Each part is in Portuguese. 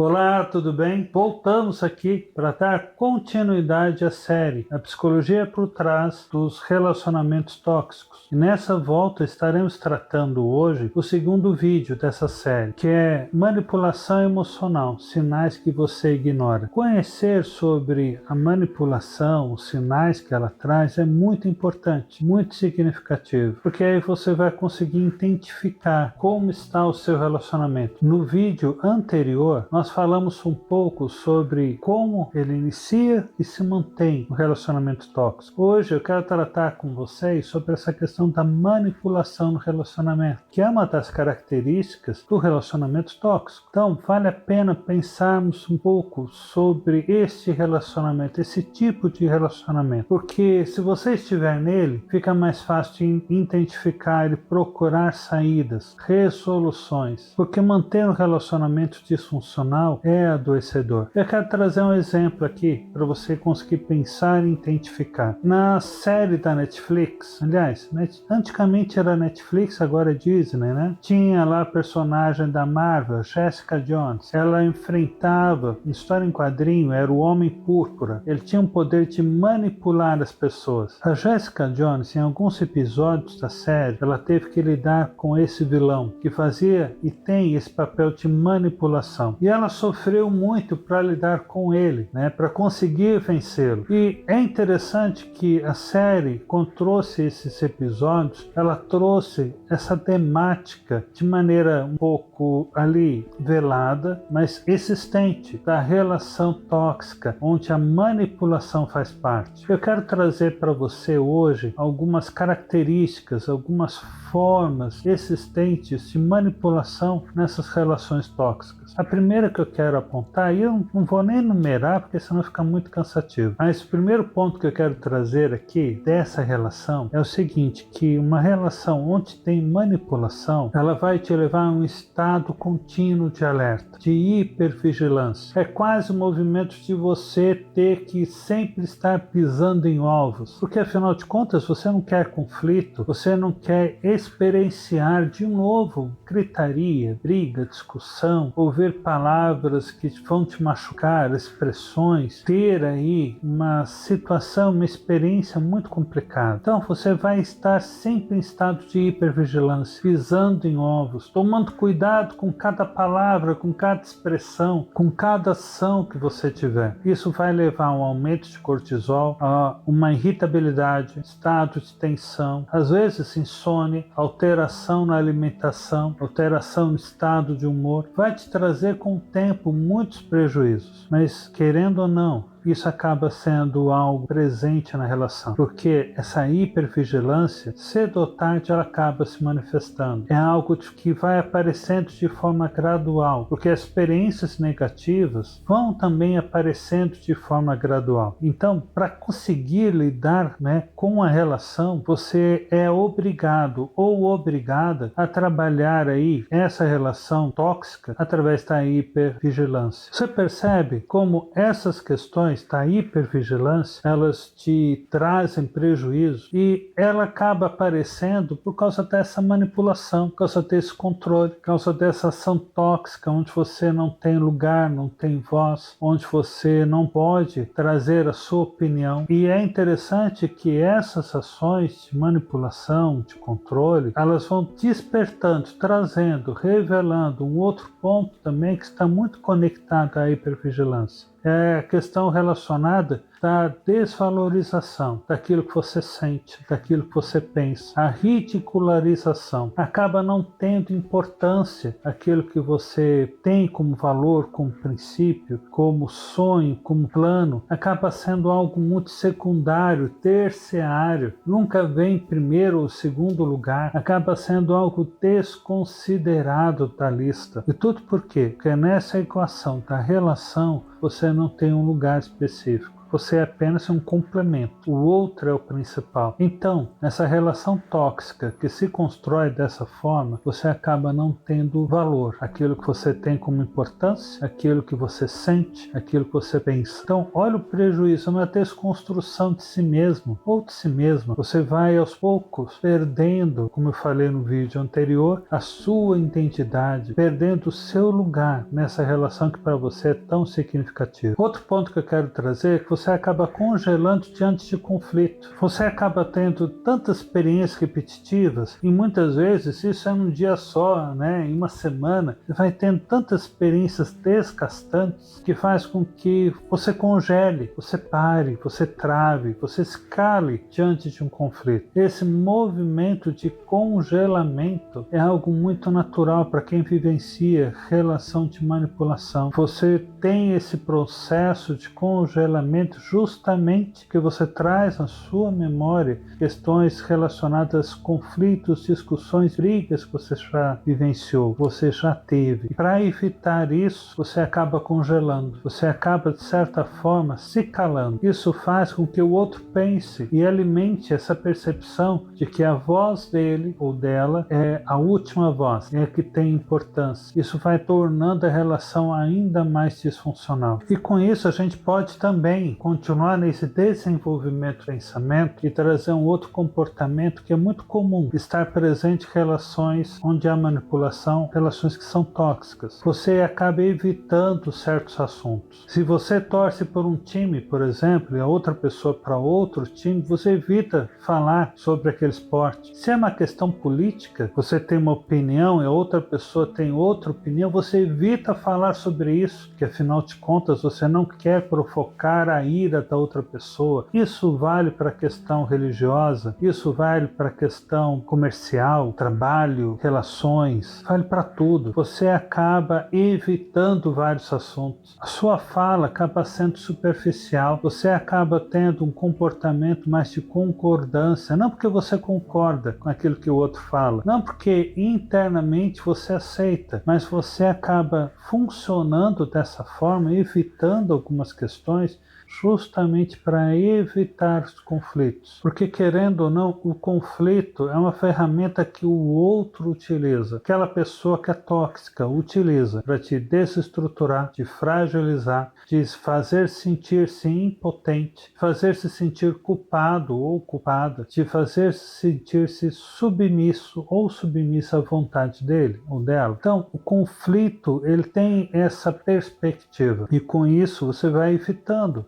Olá, tudo bem? Voltamos aqui para dar continuidade à série A Psicologia por Trás dos Relacionamentos Tóxicos. E nessa volta estaremos tratando hoje o segundo vídeo dessa série, que é Manipulação Emocional, Sinais que você ignora. Conhecer sobre a manipulação, os sinais que ela traz é muito importante, muito significativo, porque aí você vai conseguir identificar como está o seu relacionamento. No vídeo anterior, nós falamos um pouco sobre como ele inicia e se mantém no relacionamento tóxico. Hoje eu quero tratar com vocês sobre essa questão da manipulação no relacionamento, que é uma das características do relacionamento tóxico. Então, vale a pena pensarmos um pouco sobre este relacionamento, esse tipo de relacionamento, porque se você estiver nele, fica mais fácil de identificar e procurar saídas, resoluções, porque manter um relacionamento disfuncional é adoecedor. Eu quero trazer um exemplo aqui para você conseguir pensar e identificar. Na série da Netflix, aliás, antigamente era Netflix, agora é Disney, né? Tinha lá a personagem da Marvel, Jessica Jones. Ela enfrentava, história em quadrinho, era o Homem Púrpura. Ele tinha o poder de manipular as pessoas. A Jessica Jones, em alguns episódios da série, ela teve que lidar com esse vilão que fazia e tem esse papel de manipulação. E ela sofreu muito para lidar com ele, né, para conseguir vencê-lo. E é interessante que a série, quando trouxe esses episódios, ela trouxe essa temática de maneira um pouco ali velada, mas existente, da relação tóxica, onde a manipulação faz parte. Eu quero trazer para você hoje algumas características, algumas formas existentes de manipulação nessas relações tóxicas. A primeira que eu quero apontar, e eu não vou nem numerar porque senão fica muito cansativo, mas o primeiro ponto que eu quero trazer aqui dessa relação é o seguinte, que uma relação onde tem manipulação, ela vai te levar a um estado contínuo de alerta, de hipervigilância. É quase um movimento de você ter que sempre estar pisando em ovos, porque afinal de contas você não quer conflito, você não quer experienciar de novo gritaria, briga, discussão, ouvir palavras que vão te machucar, expressões, ter aí uma situação, uma experiência muito complicada. Então você vai estar sempre em estado de hipervigilância, pisando em ovos, tomando cuidado com cada palavra, com cada expressão, com cada ação que você tiver. Isso vai levar a um aumento de cortisol, a uma irritabilidade, estado de tensão, às vezes insônia, alteração na alimentação, alteração no estado de humor. Vai te trazer com o tempo muitos prejuízos, mas querendo ou não, isso acaba sendo algo presente na relação, porque essa hipervigilância, cedo ou tarde, ela acaba se manifestando. É algo que vai aparecendo de forma gradual, porque as experiências negativas vão também aparecendo de forma gradual. Então, para conseguir lidar, né, com a relação, você é obrigado ou obrigada a trabalhar aí essa relação tóxica através da hipervigilância. Você percebe como essas questões da hipervigilância, elas te trazem prejuízo e ela acaba aparecendo por causa dessa manipulação, por causa desse controle, por causa dessa ação tóxica, onde você não tem lugar, não tem voz, onde você não pode trazer a sua opinião. E é interessante que essas ações de manipulação, de controle, elas vão despertando, trazendo, revelando um outro ponto também que está muito conectado à hipervigilância. É a questão relacionada da desvalorização daquilo que você sente, daquilo que você pensa. A ridicularização acaba não tendo importância aquilo que você tem como valor, como princípio, como sonho, como plano, acaba sendo algo muito secundário, terciário, nunca vem em primeiro ou segundo lugar, acaba sendo algo desconsiderado da lista. E tudo por quê? Porque nessa equação da relação você não tem um lugar específico. você é apenas um complemento. O outro é o principal. Então, nessa relação tóxica que se constrói dessa forma, você acaba não tendo valor. Aquilo que você tem como importância, aquilo que você sente, aquilo que você pensa. Então, olha o prejuízo, na desconstrução de si mesmo ou de si mesma. Você vai aos poucos perdendo, como eu falei no vídeo anterior, a sua identidade, perdendo o seu lugar nessa relação que para você é tão significativa. Outro ponto que eu quero trazer é que você acaba congelando diante de conflito. Você acaba tendo tantas experiências repetitivas e muitas vezes isso é num dia só, em uma semana. Você vai tendo tantas experiências desgastantes que faz com que você congele, você pare, você trave, você se cale diante de um conflito. Esse movimento de congelamento é algo muito natural para quem vivencia relação de manipulação. Você tem esse processo de congelamento justamente que você traz na sua memória questões relacionadas a conflitos, discussões, brigas que você já vivenciou, você já teve. Para evitar isso, você acaba congelando, você acaba de certa forma se calando. Isso faz com que o outro pense e alimente essa percepção de que a voz dele ou dela é a última voz, é a que tem importância. Isso vai tornando a relação ainda mais disfuncional. E com isso a gente pode também continuar nesse desenvolvimento do pensamento e trazer um outro comportamento que é muito comum, estar presente em relações onde há manipulação, relações que são tóxicas. Você acaba evitando certos assuntos. Se você torce por um time, por exemplo, e a outra pessoa para outro time, você evita falar sobre aquele esporte. Se é uma questão política, você tem uma opinião e a outra pessoa tem outra opinião, você evita falar sobre isso, que afinal de contas você não quer provocar a ira da outra pessoa. Isso vale para a questão religiosa, isso vale para a questão comercial, trabalho, relações, vale para tudo. Você acaba evitando vários assuntos. A sua fala acaba sendo superficial, você acaba tendo um comportamento mais de concordância, não porque você concorda com aquilo que o outro fala, não porque internamente você aceita, mas você acaba funcionando dessa forma, evitando algumas questões justamente para evitar os conflitos. Porque, querendo ou não, o conflito é uma ferramenta que o outro utiliza. Aquela pessoa que é tóxica utiliza para te desestruturar, te fragilizar, te fazer sentir-se impotente, fazer se sentir culpado ou culpada, te fazer sentir-se submisso ou submissa à vontade dele ou dela. Então, o conflito, ele tem essa perspectiva. E com isso, você vai evitando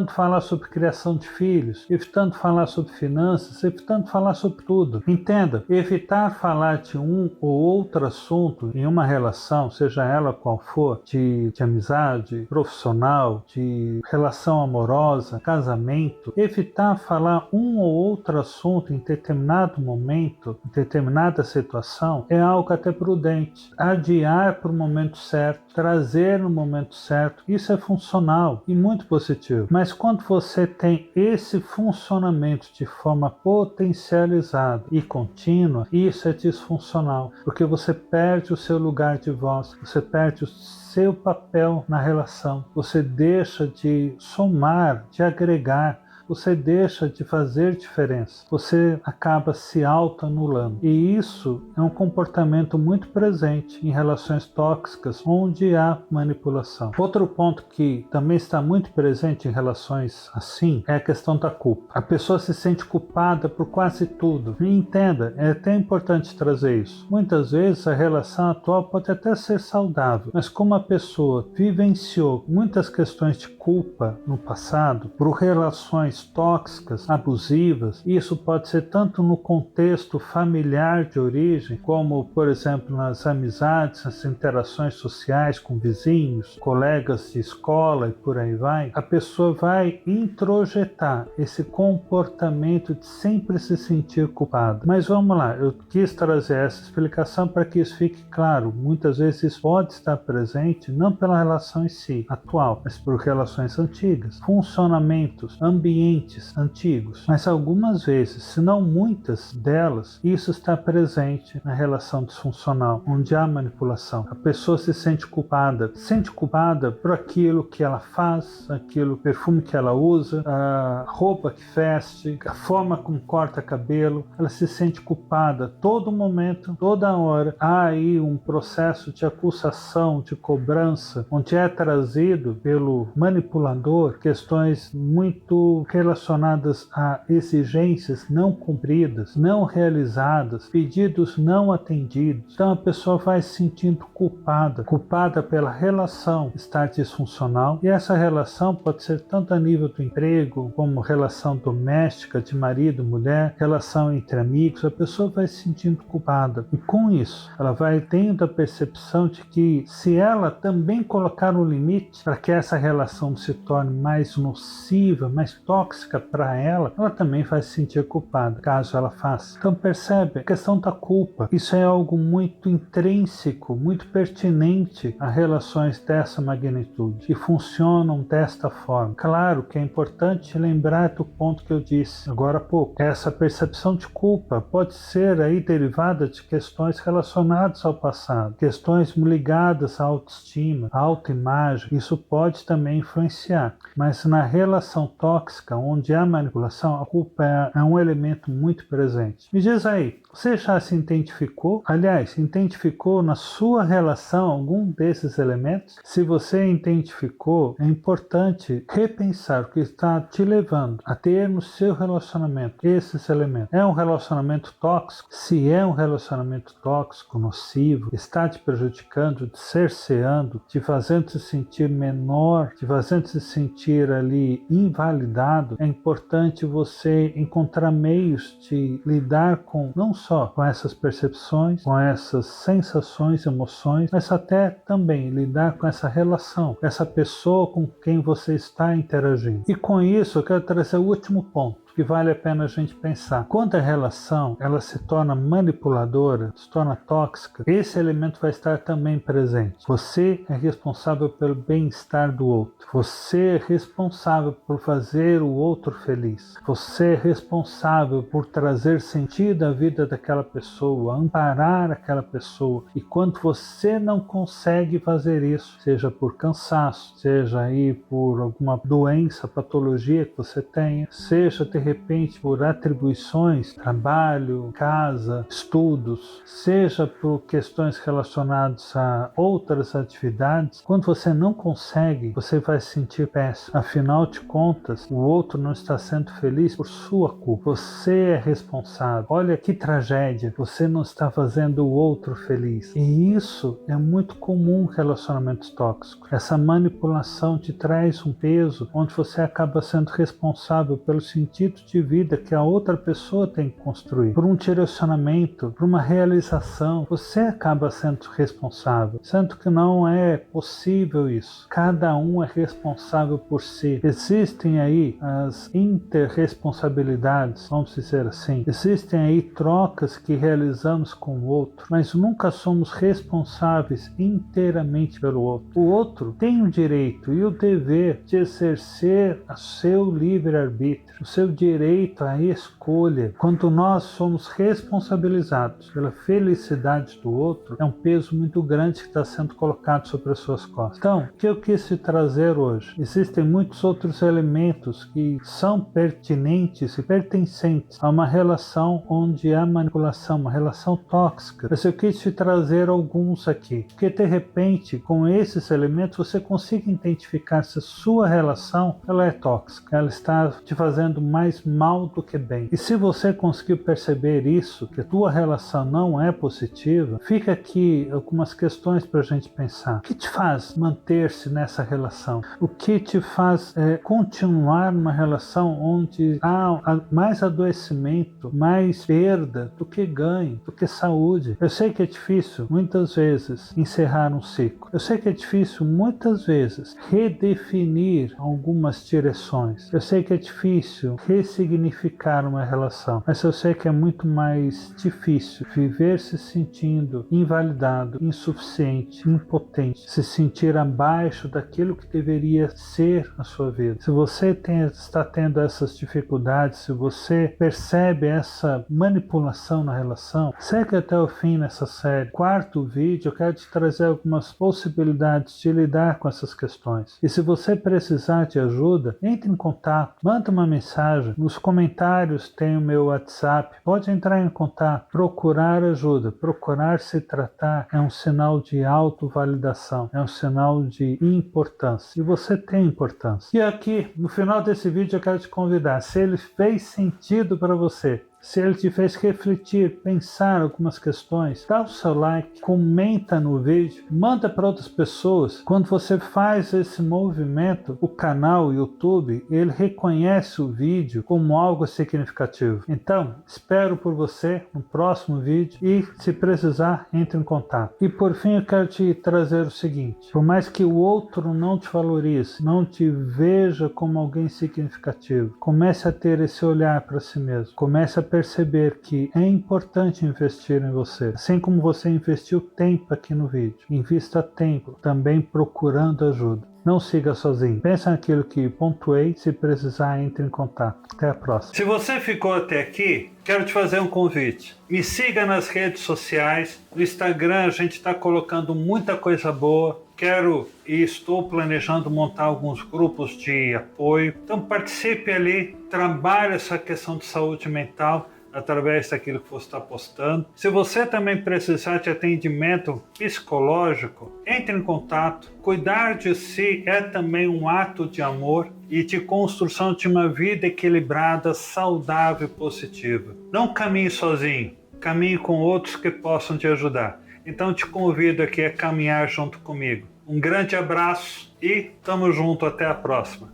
falar sobre criação de filhos, evitando falar sobre finanças, evitando falar sobre tudo. Entenda, evitar falar de um ou outro assunto em uma relação, seja ela qual for, de amizade, profissional, de relação amorosa, casamento, evitar falar um ou outro assunto em determinado momento, em determinada situação, é algo até prudente. Adiar para o momento certo, trazer no momento certo, isso é funcional e muito positivo. Mas quando você tem esse funcionamento de forma potencializada e contínua, isso é disfuncional, porque você perde o seu lugar de voz, você perde o seu papel na relação, você deixa de somar, de agregar, você deixa de fazer diferença, você acaba se auto-anulando. E isso é um comportamento muito presente em relações tóxicas onde há manipulação. Outro ponto que também está muito presente em relações assim é a questão da culpa. A pessoa se sente culpada por quase tudo. E entenda, é até importante trazer isso. Muitas vezes a relação atual pode até ser saudável, mas como a pessoa vivenciou muitas questões de culpa no passado, por relações tóxicas, abusivas, isso pode ser tanto no contexto familiar de origem, como, por exemplo, nas amizades, nas interações sociais com vizinhos, colegas de escola e por aí vai, a pessoa vai introjetar esse comportamento de sempre se sentir culpada. Mas vamos lá, eu quis trazer essa explicação para que isso fique claro. Muitas vezes isso pode estar presente não pela relação em si, atual, mas por relações antigas, funcionamentos, ambientes ambientes antigos, mas algumas vezes, se não muitas delas, isso está presente na relação disfuncional, onde há manipulação. A pessoa se sente culpada por aquilo que ela faz, aquilo, perfume que ela usa, a roupa que veste, a forma como corta cabelo. Ela se sente culpada todo momento, toda hora. Há aí um processo de acusação, de cobrança, onde é trazido pelo manipulador questões muito relacionadas a exigências não cumpridas, não realizadas, pedidos não atendidos. Então a pessoa vai se sentindo culpada pela relação estar disfuncional, e essa relação pode ser tanto a nível do emprego, como relação doméstica, de marido, mulher, relação entre amigos. A pessoa vai se sentindo culpada, e com isso ela vai tendo a percepção de que, se ela também colocar um limite para que essa relação se torne mais nociva, mais tóxica para ela também vai se sentir culpada, caso ela faça. Então percebe, a questão da culpa, isso é algo muito intrínseco, muito pertinente a relações dessa magnitude, que funcionam desta forma. Claro que é importante lembrar do ponto que eu disse agora há pouco. Essa percepção de culpa pode ser aí derivada de questões relacionadas ao passado, questões ligadas à autoestima, à autoimagem. Isso pode também influenciar, mas na relação tóxica, onde há manipulação, a culpa é um elemento muito presente. Me diz aí, você já se identificou? Aliás, identificou na sua relação algum desses elementos? Se você identificou, é importante repensar o que está te levando a ter no seu relacionamento esses elementos. É um relacionamento tóxico? Se é um relacionamento tóxico, nocivo, está te prejudicando, te cerceando, te fazendo se sentir menor, te fazendo se sentir ali invalidado, é importante você encontrar meios de lidar com, não só com essas percepções, com essas sensações, emoções, mas até também lidar com essa relação, essa pessoa com quem você está interagindo. E com isso eu quero trazer o último ponto que vale a pena a gente pensar. Quando a relação ela se torna manipuladora, se torna tóxica, esse elemento vai estar também presente. Você é responsável pelo bem-estar do outro. Você é responsável por fazer o outro feliz. Você é responsável por trazer sentido à vida daquela pessoa, amparar aquela pessoa. E quando você não consegue fazer isso, seja por cansaço, seja aí por alguma doença, patologia que você tenha, seja de repente por atribuições, trabalho, casa, estudos, seja por questões relacionadas a outras atividades, quando você não consegue, você vai se sentir péssimo. Afinal de contas, o outro não está sendo feliz por sua culpa. Você é responsável. Olha que tragédia, você não está fazendo o outro feliz. E isso é muito comum em relacionamentos tóxicos. Essa manipulação te traz um peso onde você acaba sendo responsável pelo sentido de vida que a outra pessoa tem que construir, por um direcionamento, por uma realização. Você acaba sendo responsável, sendo que não é possível isso. Cada um é responsável por si. Existem aí as interresponsabilidades, vamos dizer assim. Existem aí trocas que realizamos com o outro, mas nunca somos responsáveis inteiramente pelo outro. O outro tem o direito e o dever de exercer o seu livre-arbítrio, o seu direito à escolha. Quando nós somos responsabilizados pela felicidade do outro, é um peso muito grande que está sendo colocado sobre as suas costas. Então, o que eu quis te trazer hoje? Existem muitos outros elementos que são pertinentes e pertencentes a uma relação onde há manipulação, uma relação tóxica. Mas eu quis te trazer alguns aqui, porque de repente, com esses elementos, você consiga identificar se a sua relação ela é tóxica, ela está te fazendo mais mal do que bem. E se você conseguir perceber isso, que a tua relação não é positiva, fica aqui algumas questões para a gente pensar. O que te faz manter-se nessa relação? O que te faz continuar numa relação onde há mais adoecimento, mais perda do que ganho, do que saúde? Eu sei que é difícil, muitas vezes, encerrar um ciclo. Eu sei que é difícil, muitas vezes, redefinir algumas direções. Eu sei que é difícil ressignificar uma relação. Mas eu sei que é muito mais difícil viver se sentindo invalidado, insuficiente, impotente, se sentir abaixo daquilo que deveria ser a sua vida. Se você está tendo essas dificuldades, se você percebe essa manipulação na relação, segue até o fim nessa série. Quarto vídeo, eu quero te trazer algumas possibilidades de lidar com essas questões. E se você precisar de ajuda, entre em contato, manda uma mensagem. Nos comentários tem o meu WhatsApp. Pode entrar em contato, procurar ajuda, procurar se tratar é um sinal de autovalidação, é um sinal de importância. E você tem importância. E aqui, no final desse vídeo, eu quero te convidar, se ele fez sentido para você, se ele te fez refletir, pensar algumas questões, dá o seu like, comenta no vídeo, manda para outras pessoas. Quando você faz esse movimento, o canal, o YouTube, ele reconhece o vídeo como algo significativo. Então, espero por você no próximo vídeo e, se precisar, entre em contato. E por fim, eu quero te trazer o seguinte: por mais que o outro não te valorize, não te veja como alguém significativo, comece a ter esse olhar para si mesmo. Comece a perceber que é importante investir em você. Assim como você investiu tempo aqui no vídeo, invista tempo também procurando ajuda. Não siga sozinho. Pensa naquilo que pontuei. Se precisar, entre em contato. Até a próxima. Se você ficou até aqui, quero te fazer um convite. Me siga nas redes sociais. No Instagram a gente está colocando muita coisa boa. Quero e estou planejando montar alguns grupos de apoio. Então participe ali, trabalhe essa questão de saúde mental através daquilo que você está postando. Se você também precisar de atendimento psicológico, entre em contato. Cuidar de si é também um ato de amor e de construção de uma vida equilibrada, saudável e positiva. Não caminhe sozinho, caminhe com outros que possam te ajudar. Então te convido aqui a caminhar junto comigo. Um grande abraço e tamo junto até a próxima.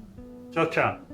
Tchau, tchau.